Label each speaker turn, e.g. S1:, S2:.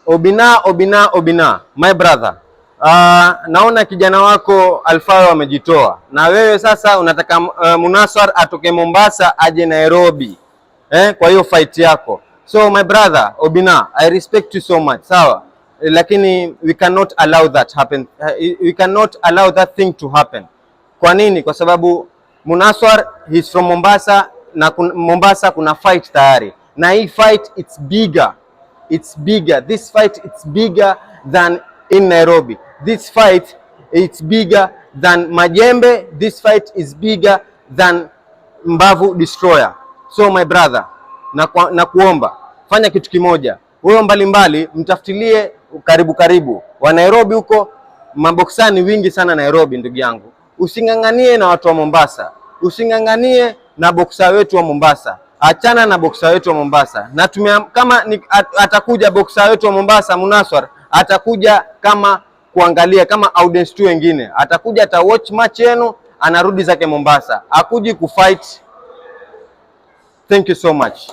S1: Obina, my brother. Naona kijana wako Alfayo amejitoa, na wewe sasa unataka Munaswar atoke Mombasa aje Nairobi kwa hiyo fight yako. So my brother Obina, I respect you so much, sawa, lakini we cannot allow that happen. We cannot allow that thing to happen. Kwa nini? Kwa sababu Munaswar he's from Mombasa, na Mombasa kuna fight tayari, na hii fight it's bigger. This fight it's bigger than in Nairobi. This fight it's bigger than Majembe. This fight is bigger than Mbavu Destroyer. So my brother, na kuomba fanya kitu kimoja, wewe mbalimbali mtafutilie karibu wa Nairobi huko, maboksani wingi sana Nairobi ndugu yangu. Usinganganie na watu wa Mombasa, usinganganie na boksa wetu wa Mombasa. Achana na boksa wetu wa Mombasa. Na kama atakuja boksa wetu wa Mombasa Munaswar, atakuja kama kuangalia kama audience tu wengine. Atakuja watch match yenu, anarudi zake Mombasa. Akuji kufight. Thank you so much.